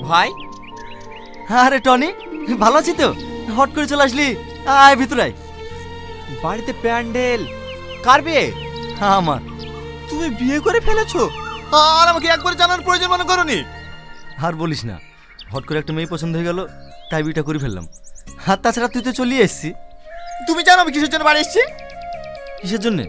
ভাই। আরে টনি, ভালো আছি তো? হট করে চলে আসলি, আয় ভিতরে আয়। বাড়িতে প্যান্ডেল কার বিয়ে? আমার। তুমি বিয়ে করে ফেলেছো আর আমাকে একবার জানার প্রয়োজন মনে করনি? আর বলিস না, হট করে একটা মেয়ে পছন্দ হয়ে গেল, তাই বিয়েটা করে ফেললাম। আর তাছাড়া তুই তো চলিয়ে এসছি। তুমি জানো আমি কিসের জন্য বাড়ি এসেছি? কিসের জন্যে?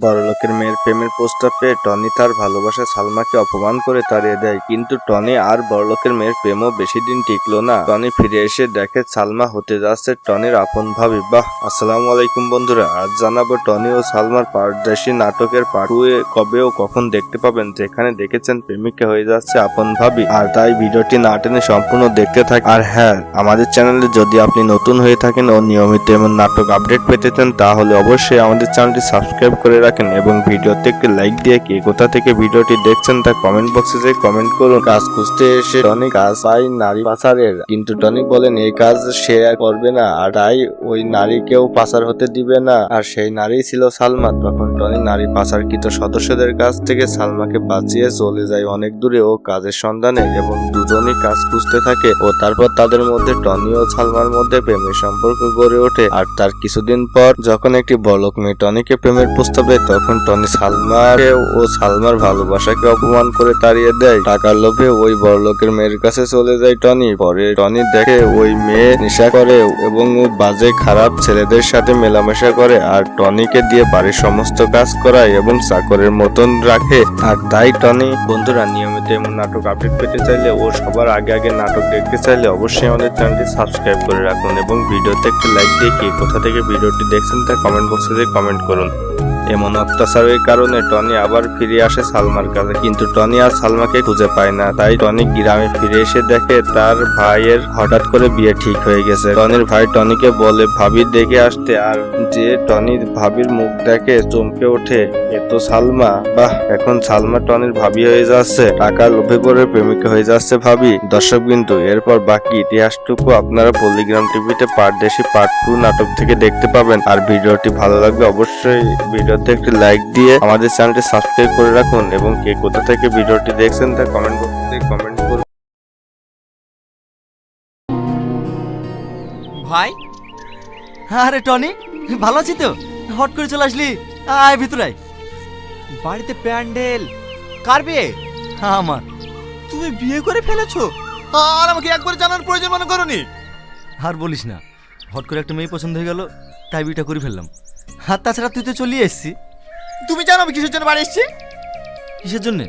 বড়লোকের মেয়ের প্রেমের প্রস্তাব পেয়ে টনি তার ভালোবাসা সালমাকে অপমান করে তাড়িয়ে দেয়, কিন্তু টনি আর বড়লোকের মেয়ের প্রেমও বেশি দিন টিকলো না। টনি ফিরে এসে দেখে সালমা হতে যাচ্ছে টনির আপন ভাবি। বাহ! আসসালামু আলাইকুম বন্ধুরা, আজ জানাবো টনি ও সালমার পারদেশি নাটকের পার্ট 2 কবে ও কখন দেখতে পাবেন, যেখানে দেখেছেন প্রেমিকা হয়ে যাচ্ছে আপন ভাবি। আর তাই ভিডিওটি না টেনে সম্পূর্ণ দেখতে থাক। আর হ্যাঁ, আমাদের চ্যানেলে যদি আপনি নতুন হয়ে থাকেন ও নিয়মিত এমন নাটক আপডেট পেতে চান, তাহলে অবশ্যই আমাদের চ্যানেলটি সাবস্ক্রাইব করে রাখেন এবং ভিডিওতে একটি লাইক দিয়ে কে কোথা থেকে ভিডিওটি দেখছেন তা কমেন্ট বক্সে যে কমেন্ট করুন। কাজ খুঁজতে এসে টনি কাজ পায় নারী পাচারের, কিন্তু টনি বলেন এই কাজ সে আর করবে না, আর তাই ওই নারীকেও পাচার হতে দিবে না। আর সেই নারী ছিল সালমা। তখন টনি নারী পাচারকৃত সদস্যদের কাছ থেকে সালমাকে বাঁচিয়ে চলে যায় অনেক দূরে ও কাজের সন্ধানে, এবং দুজনই কাজ খুঁজতে থাকে। ও তারপর তাদের মধ্যে টনি ও সালমার মধ্যে প্রেমের সম্পর্ক গড়ে ওঠে। আর তার কিছুদিন পর যখন একটি বড়লোক মেয়ে টনিকে প্রেমের প্রস্তাব দেয়, তখন টনি সালমাকে ও সালমার ভালোবাসাকে অপমান করে তাড়িয়ে দেয়। টাকার লোভে ওই বড়লোকের মেয়ের কাছে চলে যায় টনি। পরে টনি দেখে ওই মেয়ে নেশা করে এবং ও বাজে খারাপ ছেলেদের সাথে মেলামেশা করে, আর টনিকে দিয়ে বাড়ির সমস্ত কাজ করায় এবং চাকরের মতন রাখে। আর তাই টনি বন্ধুরা নিয়মিত এমন নাটক আপডেট পেতে চাইলে ও সবার আগে আগে নাটক দেখতে চাইলে অবশ্যই আমাদের চ্যানেলটি সাবস্ক্রাইব করে রাখুন এবং ভিডিওতে একটি লাইক দিয়ে কে কোথা থেকে ভিডিওটি দেখছেন তা কমেন্ট বক্সে দিয়ে কমেন্ট করুন। এমন অত্যাচারের কারণে টনি আবার ফিরে আসে সালমার কাছে, কিন্তু টনি আর সালমাকে খুঁজে পায় না। তাই টনি গ্রামে ফিরে এসে দেখে তার ভাইয়ের হঠাৎ করে বিয়ে ঠিক হয়ে গেছে। টনির ভাই টনিকে বলে ভাবির দেখে আসতে, আর যে টনির ভাবির মুখ দেখে চমকে ওঠে, এ তো সালমা। বাহ! এখন সালমা টনির ভাবি হয়ে যাচ্ছে, টাকা লোভে পড়ে প্রেমিকা হয়ে যাচ্ছে ভাবি। দর্শক বিন্দু, এরপর বাকি ইতিহাসটুকু আপনারা পল্লিগ্রাম টিভিতে পারদেশি পার্ট 2 নাটক থেকে দেখতে পাবেন। আর ভিডিওটি ভালো লাগলে অবশ্যই ভিডিওতে একটি লাইক দিয়ে আমাদের চ্যানেলটি সাবস্ক্রাইব করে রাখুন এবং কে কোথা থেকে ভিডিওটি দেখছেন তা কমেন্ট বক্সে কমেন্ট করুন। ভাই। আরে টনি, ভালো আছি তো? হট করে চলে আসলি, আয় ভিতরে আয়। বাড়িতে প্যান্ডেল কার বিয়ে? আমার। তুমি বিয়ে করে ফেলেছো আর আমাকে একবার জানার প্রয়োজন মনে করনি? আর বলিস না, হট করে একটা মেয়ে পছন্দ হয়ে গেল, তাই বিয়েটা করে ফেললাম। আর তাছাড়া তুই তো চলিয়ে এসছি। তুমি জানো আমি কিসের জন্য বাড়ি এসেছি? কিসের জন্যে?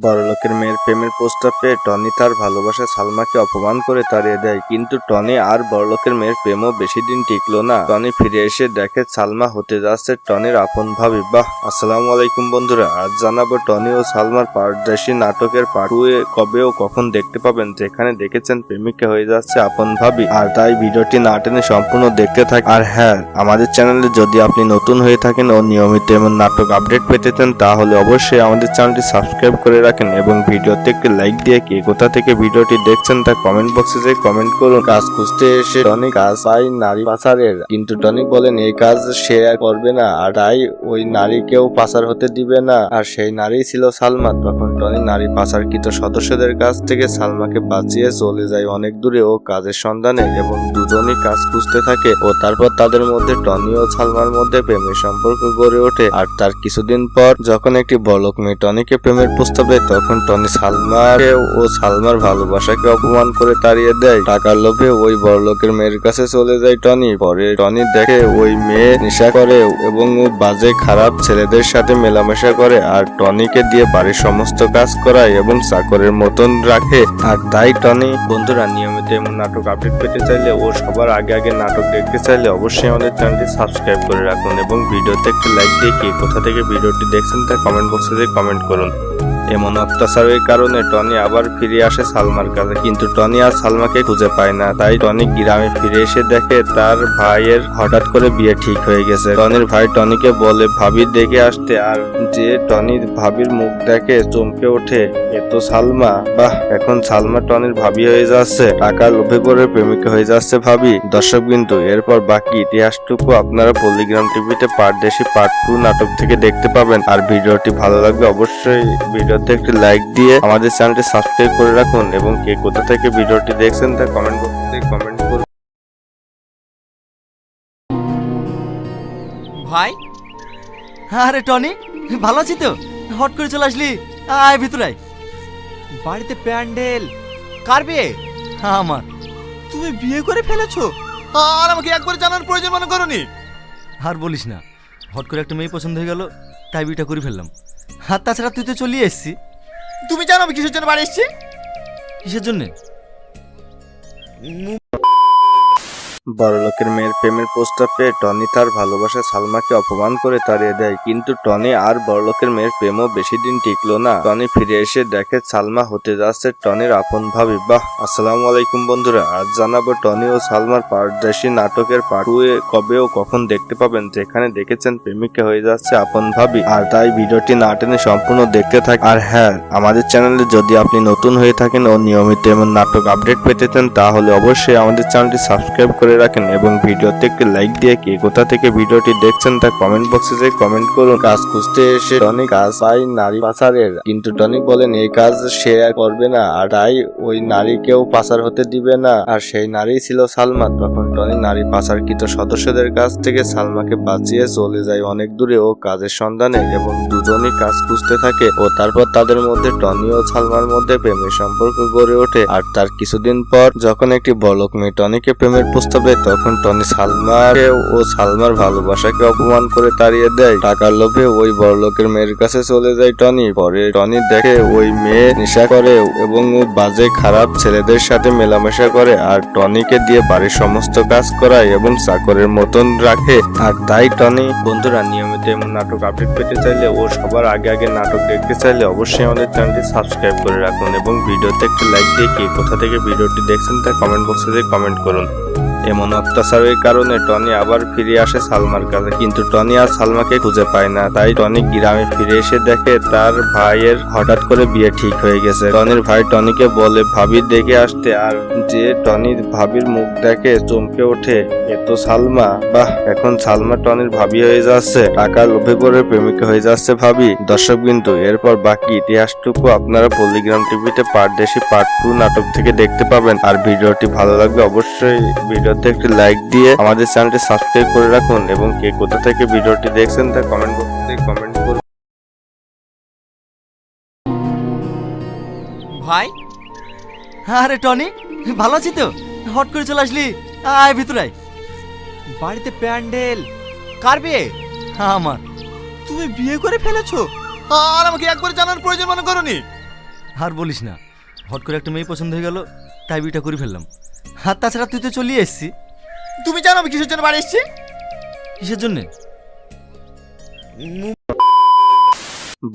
বড়লোকের মেয়ের প্রেমের প্রস্তাব পেয়ে টনি তার ভালোবাসা সালমাকে অপমান করে তাড়িয়ে দেয়, কিন্তু টনি আর বড়লোকের মেয়ের প্রেমও বেশি দিন টিকলো না। টনি ফিরে এসে দেখে সালমা হতে যাচ্ছে টনির আপন ভাবি। বাহ! আসসালামু আলাইকুম বন্ধুরা, আজ জানাবো টনি ও সালমার পারদেশি নাটকের পার্ট 2 কবে ও কখন দেখতে পাবেন, যেখানে দেখেছেন প্রেমিকা হয়ে যাচ্ছে আপন ভাবি। আর তাই ভিডিওটি না টেনে সম্পূর্ণ দেখতে থাক। আর হ্যাঁ, আমাদের চ্যানেলে যদি আপনি নতুন হয়ে থাকেন ও নিয়মিত এমন নাটক আপডেট পেতে চান, তাহলে অবশ্যই আমাদের চ্যানেলটি সাবস্ক্রাইব করে রাখেন এবং ভিডিওতে একটি লাইক দিয়ে কে কোথা থেকে ভিডিওটি দেখছেন তা কমেন্ট বক্সে যে কমেন্ট করুন। কাজ খুঁজতে এসে টনি কাজ পায় নারী পাচারের, কিন্তু টনি বলেন এই কাজ সে আর করবে না, আর তাই ওই নারীকেও পাচার হতে দিবে না। আর সেই নারী ছিল সালমা। তখন টনি নারী পাচারকৃত সদস্যদের কাছ থেকে সালমাকে বাঁচিয়ে চলে যায় অনেক দূরে ও কাজের সন্ধানে, এবং দুজনই কাজ খুঁজতে থাকে। ও তারপর তাদের মধ্যে টনি ও সালমার মধ্যে প্রেমের সম্পর্ক গড়ে ওঠে। আর তার কিছুদিন পর যখন একটি বড়লোক মেয়ে টনিকে প্রেমের প্রস্তাব দেয়, তখন টনি সালমাকে ও সালমার ভালোবাসাকে অপমান করে তাড়িয়ে দেয়। টাকার লোভে ওই বড়লোকের মেয়ের কাছে চলে যায় টনি। পরে টনি দেখে ওই মেয়ে নেশা করে এবং ও বাজে খারাপ ছেলেদের সাথে মেলামেশা করে, আর টনিকে দিয়ে বাড়ির সমস্ত কাজ করায় এবং চাকরের মতন রাখে। আর তাই টনি বন্ধুরা নিয়মিত এমন নাটক আপডেট পেতে চাইলে ও সবার আগে আগে নাটক দেখতে চাইলে অবশ্যই আমাদের চ্যানেলটি সাবস্ক্রাইব করে রাখুন এবং ভিডিওতে একটি লাইক দিয়ে কে কোথা থেকে ভিডিওটি দেখছেন তা কমেন্ট বক্সে কমেন্ট করুন। এমন অত্যাচারের কারণে টনি আবার ফিরে আসে সালমার কাছে, কিন্তু টনি আর সালমাকে খুঁজে পায় না। তাই টনি গ্রামে ফিরে এসে দেখে তার ভাইয়ের হঠাৎ করে বিয়ে ঠিক হয়ে গেছে। টনির ভাই টনিকে বলে ভাবির দেখে আসতে, আর যে টনির ভাবির মুখ দেখে চমকে ওঠে, এ তো সালমা। বাহ, এখন সালমা টনির ভাবি হয়ে যাচ্ছে, টাকার লোভে পড়ে প্রেমিকা হয়ে যাচ্ছে ভাবি। দর্শক বিন্দু, এরপর বাকি ইতিহাসটুকু আপনারা পল্লীগ্রাম টিভিতে পারদেশি পার্ট 2 নাটক থেকে দেখতে পাবেন। আর ভিডিওটি ভালো লাগলে অবশ্যই ভিডিওতে একটি লাইক দিয়ে আমাদের চ্যানেলটি সাবস্ক্রাইব করে রাখুন, এবং কে কোথা থেকে ভিডিওটি দেখছেন তা কমেন্ট বক্সে কমেন্ট করুন। ভাই, আরে টনি, ভালো আছি তো? হট করে চলে আসলি, আয় ভিতরে আয়। বাড়িতে প্যান্ডেল কার বিয়ে? আমার। তুমি বিয়ে করে ফেলেছো, আর আমাকে একবার জানার প্রয়োজন মনে করনি? আর বলিস না, হট করে একটা মেয়ে পছন্দ হয়ে গেল, তাই বিয়েটা করে ফেললাম। আর তাছাড়া তুই তো চলিয়ে এসছি। তুমি জানো আমি কিসের জন্য বাড়ি এসেছি? কিসের জন্যে? বড়লোকের মেয়ের প্রেমের প্রস্তাব পেয়ে টনি তার ভালোবাসা সালমাকে অপমান করে তাড়িয়ে দেয়, কিন্তু টনি আর বড়লোকের মেয়ের প্রেমও বেশি দিন টিকলো না। টনি ফিরে এসে দেখে সালমা হতে যাচ্ছে টনির আপন ভাবি। বাহ, আসসালামু আলাইকুম বন্ধুরা, আজ জানাবো টনি ও সালমার পারদেশি নাটকের পার্ট 2 কবে ও কখন দেখতে পাবেন, যেখানে দেখেছেন প্রেমিকা হয়ে যাচ্ছে আপন ভাবি। আর তাই ভিডিওটি না টেনে সম্পূর্ণ দেখতে থাক। আর হ্যাঁ, আমাদের চ্যানেলে যদি আপনি নতুন হয়ে থাকেন ও নিয়মিত এমন নাটক আপডেট পেতে চান, তাহলে অবশ্যই আমাদের চ্যানেলটি সাবস্ক্রাইব করে রাখেন, এবং ভিডিওতে একটি লাইক দিয়ে কে কোথা থেকে ভিডিওটি দেখছেন তা কমেন্ট বক্সে কমেন্ট করুন। কাজ খুঁজতে এসে টনি কাজ পায় নারী পাচারের, কিন্তু টনি বলেন এই কাজ সে আর করবে না, আর তাই ওই নারীকেও পাচার হতে দিবে না। আর সেই নারী ছিল সালমা। তখন টনি নারী পাচারকৃত সদস্যদের কাছ থেকে সালমাকে বাঁচিয়ে চলে যায় অনেক দূরে ও কাজের সন্ধানে, এবং দুজনই কাজ খুঁজতে থাকে। ও তারপর তাদের মধ্যে টনি ও সালমার মধ্যে প্রেমের সম্পর্ক গড়ে ওঠে। আর তার কিছুদিন পর যখন একটি বড়লোক মেয়ে টনিকে প্রেমের প্রস্তাব দেয়, তখন টনি সালমাকে ও সালমার ভালোবাসাকে অপমান করে তাড়িয়ে দেয়। টাকার লোভে ওই বড়লোকের মেয়ের কাছে চলে যায় টনি। পরে টনি দেখে ওই মেয়ে নেশা করে এবং বাজে খারাপ ছেলেদের সাথে মেলামেশা করে, আর টনিকে দিয়ে বাড়ির সমস্ত কাজ করায় এবং চাকরের মতন রাখে। আর তাই টনি বন্ধুরা, নিয়মিত এমন নাটক আপডেট পেতে চাইলে ও সবার আগে আগে নাটক দেখতে চাইলে অবশ্যই আমাদের চ্যানেলটি সাবস্ক্রাইব করে রাখুন, এবং ভিডিওতে একটি লাইক দিয়ে কে কোথা থেকে ভিডিওটি দেখছেন তা কমেন্ট বক্সে কমেন্ট করুন। এমন অত্যাচারের কারণে টনি আবার ফিরে আসে সালমার কাছে, কিন্তু টনি আর সালমাকে খুঁজে পায় না। তাই টনি গ্রামে ফিরে এসে দেখে তার ভাইয়ের হঠাৎ করে বিয়ে ঠিক হয়ে গেছে। টনির ভাই টনিকে বলে ভাবির দেখে আসতে, আর যে টনির ভাবির মুখ দেখে চমকে ওঠে, এ তো সালমা। বাহ, এখন সালমা টনির ভাবি হয়ে যাচ্ছে, টাকার লোভে পড়ে প্রেমিকা হয়ে যাচ্ছে ভাবি। দর্শক বিন্দু, এরপর বাকি ইতিহাসটুকু আপনারা পল্লীগ্রাম টিভিতে পারদেশি পার্ট 2 নাটক থেকে দেখতে পাবেন। আর ভিডিওটি ভালো লাগলে অবশ্যই ভিডিওতে একটি লাইক দিয়ে আমাদের চ্যানেলটি সাবস্ক্রাইব করে রাখুন, এবং কে কোথা থেকে ভিডিওটি দেখছেন তা কমেন্ট বক্সে কমেন্ট করুন। ভাই, আরে টনি, ভালো আছি তো? হট করে চলে আসলি, আয় ভিতরে আয়। বাড়িতে প্যান্ডেল কার বিয়ে? আমার। তুমি বিয়ে করে ফেলেছো, আর আমাকে একবার জানার প্রয়োজন মনে করনি? আর বলিস না, হট করে একটা মেয়ে পছন্দ হয়ে গেল, তাই বিয়েটা করে ফেললাম। আর তাছাড়া তুই তো চলিয়ে এসছি। তুমি জানো আমি কিসের জন্য বাড়ি এসেছি? কিসের জন্যে?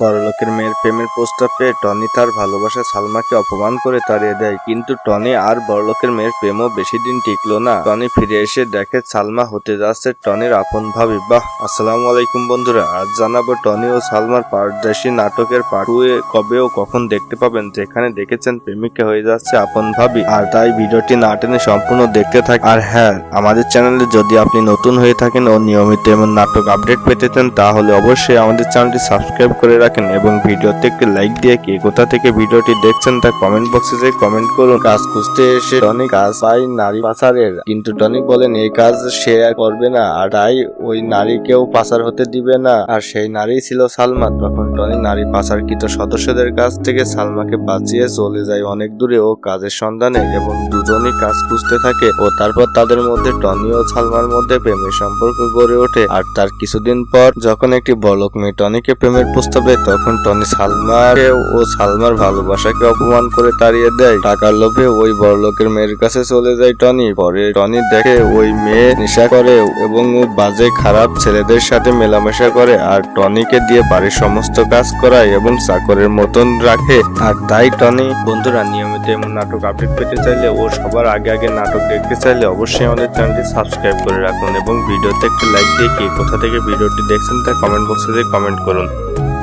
বড়লোকের মেয়ের প্রেমের প্রস্তাব পেয়ে টনি তার ভালোবাসা সালমাকে অপমান করে তাড়িয়ে দেয়, কিন্তু টনি আর বড়লোকের মেয়ের প্রেমও বেশি দিন টিকলো না। টনি ফিরে এসে দেখে সালমা হতে যাচ্ছে টনির আপন ভাবি। বাহ, আসসালামু আলাইকুম বন্ধুরা, আজ জানাবো টনি ও সালমার পারদেশি নাটকের পার্ট 2 কবে ও কখন দেখতে পাবেন, যেখানে দেখেছেন প্রেমিকা হয়ে যাচ্ছে আপন ভাবি। আর তাই ভিডিওটি না টেনে সম্পূর্ণ দেখতে থাক। আর হ্যাঁ, আমাদের চ্যানেলে যদি আপনি নতুন হয়ে থাকেন ও নিয়মিত এমন নাটক আপডেট পেতে চান, তাহলে অবশ্যই আমাদের চ্যানেলটি সাবস্ক্রাইব করে রাখেন, এবং ভিডিওতে একটি লাইক দিয়ে কে কোথা থেকে ভিডিওটি দেখছেন তা কমেন্ট বক্সে কমেন্ট করুন। কাজ খুঁজতে এসে টনি কাজ পায় নারী পাচারের, কিন্তু টনি বলেন এই কাজ সে আর করবে না, আর তাই ওই নারীকেও পাচার হতে দিবে না। আর সেই নারী ছিল সালমা। তখন টনি নারী পাচারকৃত সদস্যদের কাছ থেকে সালমাকে বাঁচিয়ে চলে যায় অনেক দূরে ও কাজের সন্ধানে, এবং দুজনই কাজ খুঁজতে থাকে। ও তারপর তাদের মধ্যে টনি ও সালমার মধ্যে প্রেমের সম্পর্ক গড়ে ওঠে। আর তার কিছুদিন পর যখন একটি বড়লোক মেয়ে টনিকে প্রেমের প্রস্তাব পেয়ে তখন টনি সালমাকে ও সালমার ভালোবাসাকে অপমান করে তাড়িয়ে দেয়। টাকার লোভে ওই বড়লোকের মেয়ের কাছে চলে যায় টনি। পরে টনি দেখে ওই মেয়ে নেশা করে এবং ও বাজে খারাপ ছেলেদের সাথে মেলামেশা করে আর টনিকে দিয়ে বাড়ির সমস্ত কাজ করায় এবং চাকরের মতন রাখে। আর তাই টনি বন্ধুরা নিয়মিত এমন নাটক আপডেট পেতে চাইলে ও সবার আগে নাটক দেখতে চাইলে অবশ্যই আমাদের চ্যানেলটি সাবস্ক্রাইব করে রাখুন এবং ভিডিওতে একটি লাইক দিয়ে কে কোথা থেকে ভিডিওটি দেখছেন তা কমেন্ট বক্সে কমেন্ট করুন।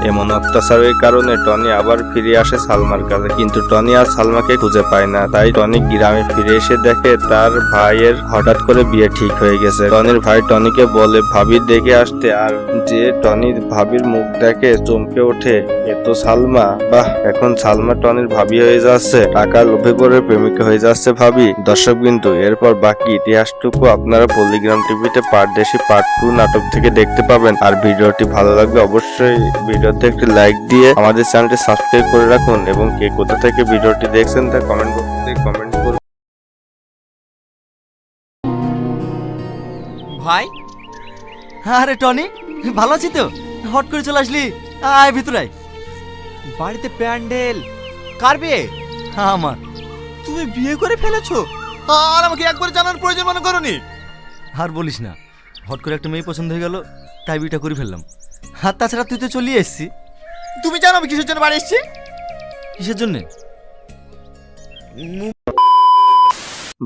এমন অত্যাচারের কারণে টনি আবার ফিরে আসে সালমার কাছে, কিন্তু টনি আর সালমাকে খুঁজে পায় না। তাই টনি গ্রামে ফিরে এসে দেখে তার ভাইয়ের হঠাৎ করে বিয়ে ঠিক হয়ে গেছে। টনির ভাই টনিকে বলে ভাবি দেখে আসতে, আর যে টনি ভাবির মুখ দেখে চমকে ওঠে, এ তো সালমা। বাহ, এখন সালমা টনির ভাবি হয়ে যাচ্ছে, টাকার লোভে পড়ে প্রেমিকা হয়ে যাচ্ছে ভাবি। দর্শক বিন্দু, এরপর বাকি ইতিহাসটুকু আপনারা পল্লীগ্রাম টিভিতে পারদেশি পার্ট 2 নাটক থেকে দেখতে পাবেন। আর ভিডিওটি ভালো লাগলে অবশ্যই ভিডিওতে একটি লাইক দিয়ে আমাদের চ্যানেলটি সাবস্ক্রাইব করে রাখুন এবং কে কোথা থেকে ভিডিওটি দেখছেন তা কমেন্ট বক্সে কমেন্ট করুন। ভাই, আরে টনি, ভালো আছি তো? হট করে চলে আসলি, আয় ভিতরে আয়। বাড়িতে প্যান্ডেল কার বিয়ে? আমার। তুমি বিয়ে করে ফেলেছো আর আমাকে একবার জানার প্রয়োজন মনে করনি? আর বলিস না, হট করে একটা মেয়ে পছন্দ হয়ে গেল, তাই বিয়েটা করে ফেললাম। আর তাছাড়া তুই তো চলিয়ে এসছি। তুমি জানো আমি কিসের জন্য বাড়ি এসেছি? কিসের জন্যে?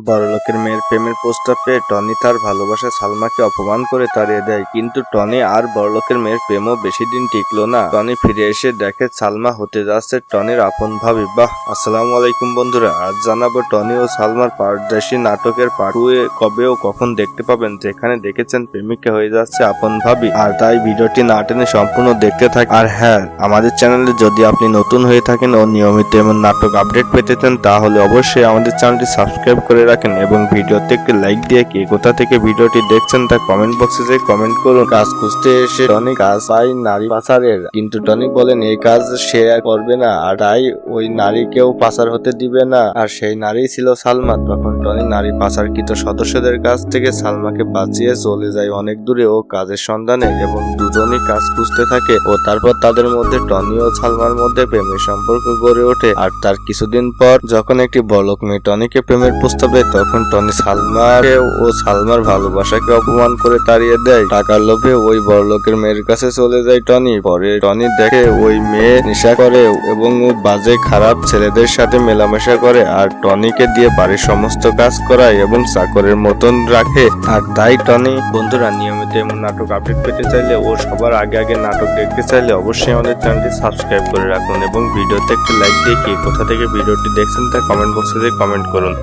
বড়লোকের মেয়ের প্রেমের প্রস্তাব পেয়ে টনি তার ভালোবাসা সালমাকে অপমান করে তাড়িয়ে দেয়, কিন্তু টনি আর বড়লোকের মেয়ের প্রেমও বেশি দিন টিকলো না। টনি ফিরে এসে দেখে সালমা হতে যাচ্ছে টনির আপন ভাবি। বাহ, আসসালামু আলাইকুম বন্ধুরা, আজ জানাবো টনি ও সালমার পারদেশি নাটকের পার্ট 2 কবে ও কখন দেখতে পাবেন, যেখানে দেখেছেন প্রেমিকা হয়ে যাচ্ছে আপন ভাবি। আর তাই ভিডিওটি না টেনে সম্পূর্ণ দেখতে থাকুন। আর হ্যাঁ, আমাদের চ্যানেলে যদি আপনি নতুন হয়ে থাকেন ও নিয়মিত এমন নাটক আপডেট পেতে চান তাহলে অবশ্যই আমাদের চ্যানেলটি সাবস্ক্রাইব করে রাখেন এবং ভিডিওতে একটি লাইক দিয়ে কে কোথা থেকে ভিডিওটি দেখছেন তা কমেন্ট বক্সে কমেন্ট করুন। কাজ খুঁজতে এসে টনি কাজ পায় নারী পাচারের, কিন্তু টনি বলেন এই কাজ সে আর করবে না, আর তাই ওই নারীকেও পাচার হতে দিবে না। আর সেই নারী ছিল সালমা। তখন টনি নারী পাচারকৃত সদস্যদের কাছ থেকে সালমাকে বাঁচিয়ে চলে যায় অনেক দূরে ও কাজের সন্ধানে, এবং দুজনই কাজ খুঁজতে থাকে। ও তারপর তাদের মধ্যে টনি ও সালমার মধ্যে প্রেমের সম্পর্ক গড়ে ওঠে। আর তার কিছুদিন পর যখন একটি বড়লোক মেয়ে টনিকে প্রেমের প্রস্তাব দেয় তখন টনি সালমাকে ও সালমার ভালোবাসাকে অপমান করে তাড়িয়ে দেয়। টাকার লোভে ওই বড়লোকের মেয়ের কাছে চলে যায় টনি। পরে টনি দেখে ওই মেয়ে নেশা করে এবং ও বাজে খারাপ ছেলেদের সাথে মেলামেশা করে আর টনিকে দিয়ে বাড়ির সমস্ত কাজ করায় এবং চাকরের মতন রাখে। আর তাই টনি বন্ধুরা নিয়মিত এমন নাটক আপডেট পেতে চাইলে ও সবার আগে নাটক দেখতে চাইলে অবশ্যই আমাদের চ্যানেলটি সাবস্ক্রাইব করে রাখুন এবং ভিডিওতে একটি লাইক দিয়ে কে কোথা থেকে ভিডিওটি দেখছেন তা কমেন্ট বক্সে কমেন্ট করুন।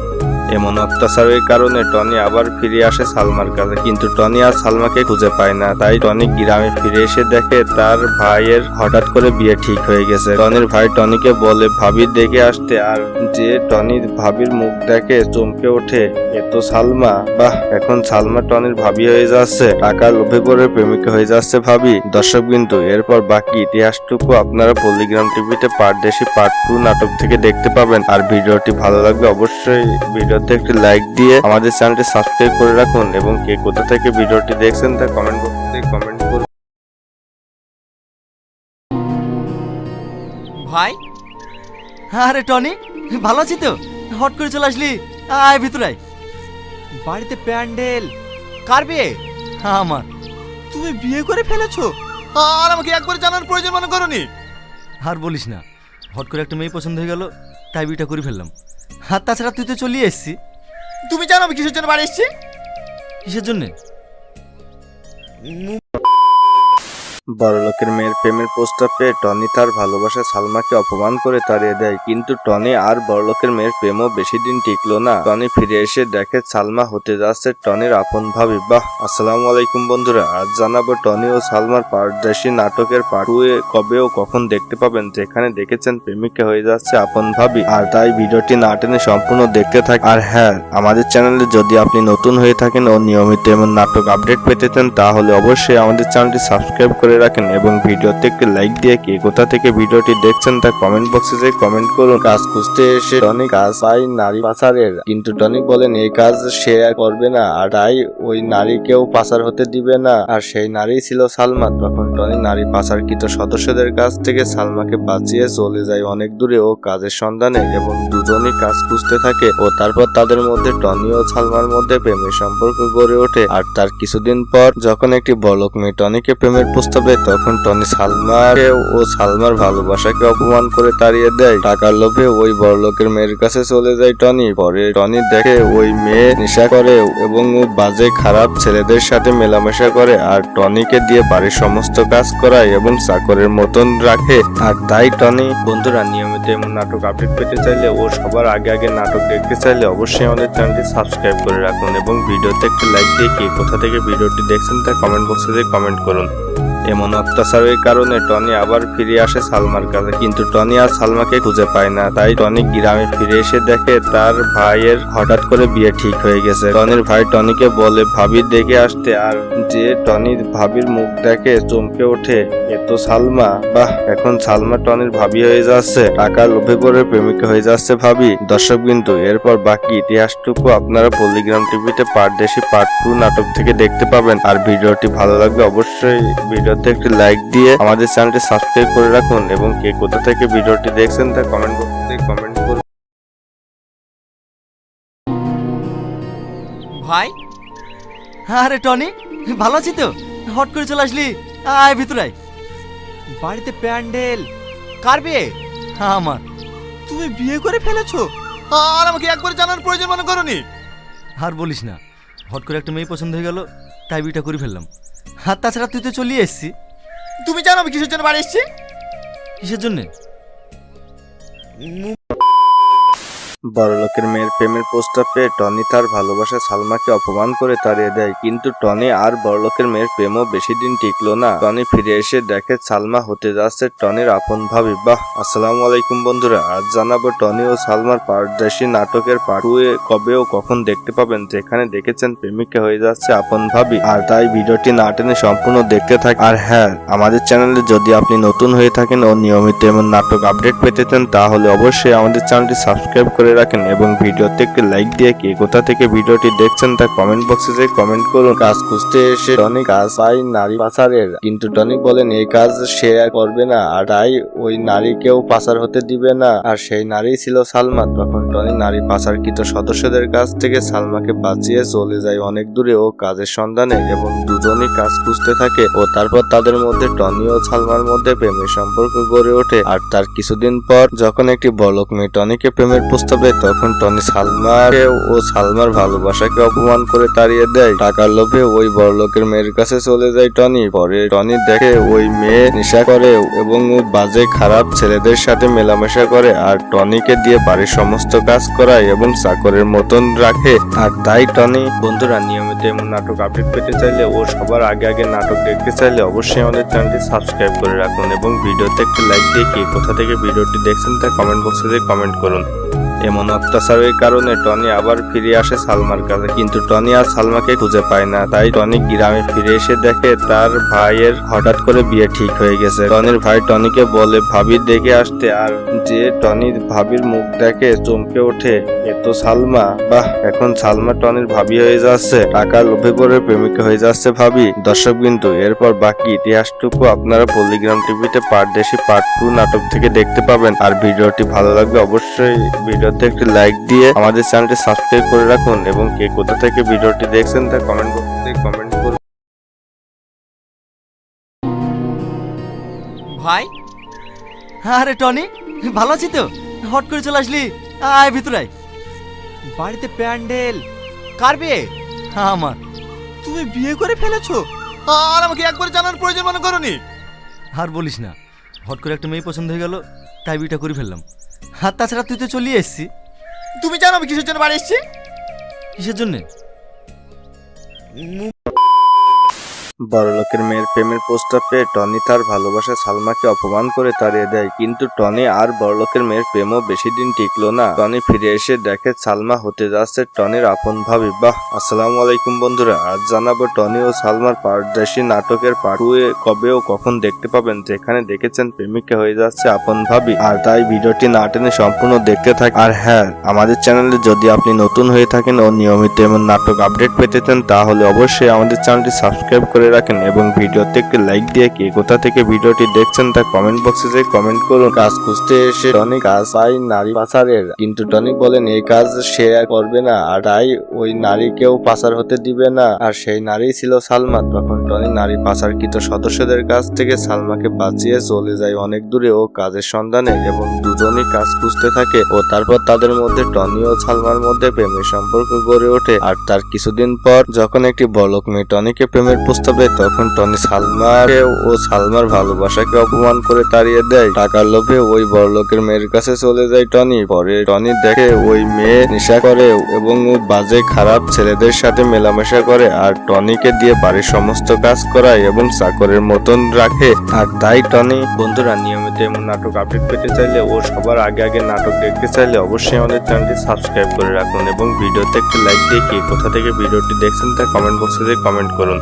এমন অত্যাচারের কারণে টনি আবার ফিরে আসে সালমার কাছে, কিন্তু টনি আর সালমাকে খুঁজে পায় না। তাই টনি গ্রামে ফিরে এসে দেখে তার ভাইয়ের হঠাৎ করে বিয়ে ঠিক হয়ে গেছে। টনির ভাই টনিকে বলে ভাবি দেখে আসতে, আর যে টনির ভাবির মুখ দেখে চমকে ওঠে, এ তো সালমা। বাহ, এখন সালমা টনির ভাবি হয়ে যাচ্ছে, টাকার লোভে পড়ে প্রেমিকা হয়ে যাচ্ছে ভাবি। দর্শক বিন্দু, এরপর বাকি ইতিহাসটুকু আপনারা পল্লীগ্রাম টিভিতে পারদেশি পার্ট 2 নাটক থেকে দেখতে পাবেন। আর ভিডিওটি ভালো লাগলে অবশ্যই ভিডিওতে একটি লাইক দিয়ে আমাদের চ্যানেলটি সাবস্ক্রাইব করে রাখুন এবং কে কোথা থেকে ভিডিওটি দেখছেন তা কমেন্ট বক্সে কমেন্ট করুন। ভাই, আরে টনি, ভালো আছি তো? হট করে চলে আসলি, আয় ভিতরে আয়। বাড়িতে প্যান্ডেল কার বিয়ে? আমার। তুমি বিয়ে করে ফেলেছো আর আমাকে একবার জানার প্রয়োজন মনে করনি? আর বলিস না, হট করে একটা মেয়ে পছন্দ হয়ে গেল, তাই বিয়েটা করে ফেললাম। আর তাছাড়া তুই তো চলিয়ে এসছি। তুমি জানো আমি কিসের জন্য বাড়ি এসেছি? কিসের জন্যে? বড়লোকের মেয়ের প্রেমের প্রস্তাব পেয়ে টনি তার ভালোবাসা সালমাকে অপমান করে তাড়িয়ে দেয়, কিন্তু টনি আর বড়লোকের মেয়ের প্রেমও বেশি দিন টিকলো না। টনি ফিরে এসে দেখে সালমা হতে যাচ্ছে টনির আপন ভাবি। বাহ, আসসালামু আলাইকুম বন্ধুরা, আজ জানাবো টনি ও সালমার পারদেশি নাটকের পার্ট 2 কবে ও কখন দেখতে পাবেন, যেখানে দেখেছেন প্রেমিকা হয়ে যাচ্ছে আপন ভাবি। আর তাই ভিডিওটি না টেনে সম্পূর্ণ দেখতে থাকুন। আর হ্যাঁ, আমাদের চ্যানেলে যদি আপনি নতুন হয়ে থাকেন ও নিয়মিত এমন নাটক আপডেট পেতে চান তাহলে অবশ্যই আমাদের চ্যানেলটি সাবস্ক্রাইব করে রাখেন এবং ভিডিওতে একটি লাইক দিয়ে কে কোথা থেকে ভিডিওটি দেখছেন তা কমেন্ট বক্সে যে কমেন্ট করুন। কাজ খুঁজতে এসে টনি কাজ পায় নারী পাচারের, কিন্তু টনি বলেন এই কাজ সে আর করবে না, আর তাই ওই নারীকেও পাচার হতে দিবে না। আর সেই নারী ছিল সালমা। তখন টনি নারী পাচারকৃত সদস্যদের কাছ থেকে সালমাকে বাঁচিয়ে চলে যায় অনেক দূরে ও কাজের সন্ধানে, এবং দুজনই কাজ খুঁজতে থাকে। ও তারপর তাদের মধ্যে টনি ও সালমার মধ্যে প্রেমের সম্পর্ক গড়ে ওঠে। আর তার কিছুদিন পর যখন একটি বড়লোক মেয়ে টনিকে প্রেমের প্রস্তাব দেয়, তখন টনি সালমাকে ও সালমার ভালোবাসাকে অপমান করে তাড়িয়ে দেয়। টাকার লোভে ওই বড়লোকের মেয়ের কাছে চলে যায় টনি। পরে টনি দেখে ওই মেয়ে নেশা করে এবং ও বাজে খারাপ ছেলেদের সাথে মেলামেশা করে, আর টনিকে দিয়ে বাড়ির সমস্ত কাজ করায় এবং চাকরের মতন রাখে। আর তাই টনি বন্ধুরা নিয়মিত এমন নাটক আপডেট পেতে চাইলে ও সবার আগে আগে নাটক দেখতে চাইলে অবশ্যই আমাদের চ্যানেলটি সাবস্ক্রাইব করে রাখুন এবং ভিডিওতে একটি লাইক দিয়ে কে কোথা থেকে ভিডিওটি দেখছেন তা কমেন্ট বক্সে কমেন্ট করুন। এমন অত্যাচারের কারণে টনি আবার ফিরে আসে সালমার কাছে, কিন্তু টনি আর সালমাকে খুঁজে পায় না। তাই টনি গ্রামে ফিরে এসে দেখে তার ভাইয়ের হঠাৎ করে বিয়ে ঠিক হয়ে গেছে। টনির ভাই টনিকে বলে ভাবি দেখে আসতে, আর যে টনির ভাবির মুখ দেখে চমকে ওঠে, এ তো সালমা। বাহ, এখন সালমা টনির ভাবি হয়ে যাচ্ছে, টাকার লোভে পড়ে প্রেমিকা হয়ে যাচ্ছে ভাবি। দর্শক বিন্দু, এরপর বাকি ইতিহাসটুকু আপনারা পল্লীগ্রাম টিভিতে পারদেশি পার্ট 2 নাটক থেকে দেখতে পাবেন। আর ভিডিওটি ভালো লাগলে অবশ্যই ভিডিওতে একটি লাইক দিয়ে আমাদের চ্যানেলটি সাবস্ক্রাইব করে রাখুন এবং কে কোথা থেকে ভিডিওটি দেখছেন তা কমেন্ট বক্সে কমেন্ট করুন। ভাই, আরে টনি, ভালো আছি তো? হট করে চলে আসলি, আয় ভিতরে আয়। বাড়িতে প্যান্ডেল কার বিয়ে? আমার। তুমি বিয়ে করে ফেলেছো আর আমাকে একবার জানার প্রয়োজন মনে করনি? আর বলিস না, হট করে একটা মেয়ে পছন্দ হয়ে গেল, তাই বিয়েটা করে ফেললাম। আর তাছাড়া তুই তো চলিয়ে এসছি। তুমি জানো আমি কিসের জন্য বাড়ি এসেছি? কিসের জন্যে? বড়লোকের মেয়ের প্রেমের প্রস্তাব পেয়ে টনি তার ভালোবাসা সালমাকে অপমান করে তাড়িয়ে দেয়, কিন্তু টনি আর বড়লোকের মেয়ের প্রেমও বেশি দিন টিকলো না। টনি ফিরে এসে দেখে সালমা হতে যাচ্ছে টনির আপন ভাবি। বাহ, আসসালামু আলাইকুম বন্ধুরা, আজ জানাবো টনি ও সালমার পারদেশি নাটকের পার্ট 2 কবে ও কখন দেখতে পাবেন, যেখানে দেখেছেন প্রেমিকা হয়ে যাচ্ছে আপন ভাবি। আর তাই ভিডিওটি না টেনে সম্পূর্ণ দেখতে থাকুন। আর হ্যাঁ, আমাদের চ্যানেলে যদি আপনি নতুন হয়ে থাকেন ও নিয়মিত এমন নাটক আপডেট পেতে চান, তাহলে অবশ্যই আমাদের চ্যানেলটি সাবস্ক্রাইব করে রাখেন এবং ভিডিওতে একটি লাইক দিয়ে কে কোথা থেকে ভিডিওটি দেখছেন তা কমেন্ট বক্সে যে কমেন্ট করুন। কাজ খুঁজতে এসে টনি কাজ পায় নারী পাচারের, কিন্তু টনি বলেন এই কাজ সে আর করবে না, আর তাই ওই নারীকেও পাচার হতে দিবে না। আর সেই নারী ছিল সালমা। তখন টনি নারী পাচারকৃত সদস্যদের কাছ থেকে সালমাকে বাঁচিয়ে চলে যায় অনেক দূরে ও কাজের সন্ধানে, এবং দুজনই কাজ খুঁজতে থাকে। ও তারপর তাদের মধ্যে টনি ও সালমার মধ্যে প্রেমের সম্পর্ক গড়ে ওঠে। আর তার কিছুদিন পর যখন একটি বড়লোক মেয়ে টনিকে প্রেমের প্রস্তাব দেয়, তখন টনি সালমাকে ও সালমার ভালোবাসাকে অপমান করে তাড়িয়ে দেয়। টাকার লোভে ওই বড়লোকের মেয়ের কাছে চলে যায় টনি। পরে টনি দেখে ওই মেয়ে নেশা করে এবং ও বাজে খারাপ ছেলেদের সাথে মেলামেশা করে, আর টনিকে দিয়ে বাড়ির সমস্ত কাজ করায় এবং চাকরের মতন রাখে। আর তাই টনি বন্ধুরা নিয়মিত এমন নাটক আপডেট পেতে চাইলে ও সবার আগে আগে নাটক দেখতে চাইলে অবশ্যই আমাদের চ্যানেলটি সাবস্ক্রাইব করে রাখুন এবং ভিডিওতে একটি লাইক দিয়ে কে কোথা থেকে ভিডিওটি দেখছেন তা কমেন্ট বক্সে কমেন্ট করুন। এমন অত্যাচারের কারণে টনি আবার ফিরে আসে সালমার কাছে, কিন্তু টনি আর সালমাকে খুঁজে পায় না। তাই টনি গ্রামে ফিরে এসে দেখে তার ভাইয়ের হঠাৎ করে বিয়ে ঠিক হয়ে গেছে। টনির ভাই টনিকে বলে ভাবি দেখে আসতে, আর যে টনির ভাবির মুখ দেখে চমকে ওঠে, এ তো সালমা। বাহ, এখন সালমা টনির ভাবি হয়ে যাচ্ছে, টাকার লোভে পড়ে প্রেমিকা হয়ে যাচ্ছে ভাবি। দর্শক বিন্দু, এরপর বাকি ইতিহাসটুকু আপনারা পল্লীগ্রাম টিভিতে পারদেশি পার্ট 2 নাটক থেকে দেখতে পাবেন। আর ভিডিওটি ভালো লাগলে অবশ্যই ভিডিওতে একটি লাইক দিয়ে আমাদের চ্যানেলটি সাবস্ক্রাইব করে রাখুন এবং কে কোথা থেকে ভিডিওটি দেখছেন তা কমেন্ট বক্সে কমেন্ট করুন। ভাই, আরে টনি, ভালো আছি তো? হট করে চলে আসলি, আয় ভিতরে আয়। বাড়িতে প্যান্ডেল কার বিয়ে? আমার। তুমি বিয়ে করে ফেলেছো আর আমাকে একবার জানার প্রয়োজন মনে করনি? আর বলিস না, হট করে একটা মেয়ে পছন্দ হয়ে গেল, তাই বিয়েটা করে ফেললাম। আর তাছাড়া তুই তো চলিয়ে এসছি। তুমি জানো আমি কিসের জন্য বাড়ি এসেছি? কিসের জন্যে? বড়লোকের মেয়ের প্রেমের প্রস্তাব পেয়ে টনি তার ভালোবাসা সালমাকে অপমান করে তাড়িয়ে দেয়, কিন্তু টনি আর বড়লোকের মেয়ের প্রেমও বেশি দিন টিকলো না। টনি ফিরে এসে দেখে সালমা হতে যাচ্ছে টনির আপন ভাবি। বাহ, আসসালামু আলাইকুম বন্ধুরা, আজ জানাবো টনি ও সালমার পারদেশি নাটকের পার্ট 2 কবে ও কখন দেখতে পাবেন, যেখানে দেখেছেন প্রেমিকা হয়ে যাচ্ছে আপন ভাবি। আর তাই ভিডিওটি না টেনে সম্পূর্ণ দেখতে থাক। আর হ্যাঁ, আমাদের চ্যানেলে যদি আপনি নতুন হয়ে থাকেন ও নিয়মিত এমন নাটক আপডেট পেতে চান, তাহলে অবশ্যই আমাদের চ্যানেলটি সাবস্ক্রাইব করে রাখেন এবং ভিডিওতে একটি লাইক দিয়ে কে কোথা থেকে ভিডিওটি দেখছেন তা কমেন্ট বক্সে যে কমেন্ট করুন। কাজ খুঁজতে এসে টনি কাজ পায় নারী পাচারের, কিন্তু টনি বলেন এই কাজ সে আর করবে না, আর তাই ওই নারীকেও পাচার হতে দিবে না। আর সেই নারী ছিল সালমা। তখন টনি নারী পাচারকৃত সদস্যদের কাছ থেকে সালমাকে বাঁচিয়ে চলে যায় অনেক দূরে ও কাজের সন্ধানে, এবং দুজনই কাজ খুঁজতে থাকে। ও তারপর তাদের মধ্যে টনি ও সালমার মধ্যে প্রেমের সম্পর্ক গড়ে ওঠে। আর তার কিছুদিন পর যখন একটি বড়লোক মেয়ে টনিকে প্রেমের প্রস্তাব দেয়, তখন টনি সালমাকে ও সালমার ভালোবাসাকে অপমান করে তাড়িয়ে দেয়। টাকার লোভে ওই বড়লোকের মেয়ের কাছে চলে যায় টনি। পরে টনি দেখে ওই মেয়ে নেশা করে এবং বাজে খারাপ ছেলেদের সাথে মেলামেশা করে, আর টনিকে দিয়ে বাড়ির সমস্ত কাজ করায় এবং চাকরের মতন রাখে। আর তাই টনি বন্ধুরা নিয়মিত এমন নাটক আপডেট পেতে চাইলে ও সবার আগে আগে নাটক দেখতে চাইলে অবশ্যই আমাদের চ্যানেলটি সাবস্ক্রাইব করে রাখুন এবং ভিডিওতে একটি লাইক দিয়ে কে কোথা থেকে ভিডিওটি দেখছেন তা কমেন্ট বক্সে কমেন্ট করুন।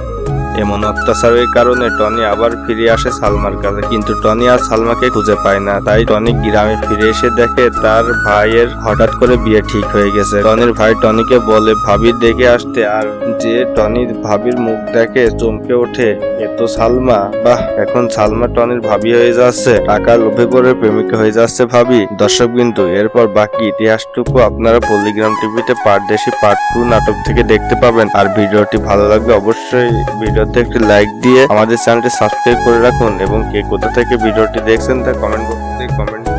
এমন অত্যাচারের কারণে টনি আবার ফিরে আসে সালমার কাছে, কিন্তু টনি আর সালমাকে খুঁজে পায় না। তাই টনি গ্রামে ফিরে এসে দেখে তার ভাইয়ের হঠাৎ করে বিয়ে ঠিক হয়ে গেছে। টনির ভাই টনিকে বলে ভাবির দেখে আসতে, আর যে টনির ভাবির মুখ দেখে চমকে ওঠে, এ তো সালমা। বাহ, এখন সালমা টনির ভাবি হয়ে যাচ্ছে, টাকার লোভে পড়ে প্রেমিকা হয়ে যাচ্ছে ভাবি। দর্শক বিন্দু, এরপর বাকি ইতিহাসটুকু আপনারা পল্লিগ্রাম টিভিতে পারদেশি পার্ট 2 নাটক থেকে দেখতে পাবেন। আর ভিডিওটি ভালো লাগলে অবশ্যই ভিডিওতে একটি লাইক দিয়ে আমাদের চ্যানেলটি সাবস্ক্রাইব করে রাখুন এবং কে কোথা থেকে ভিডিওটি দেখছেন তা কমেন্ট বক্সে কমেন্ট করুন।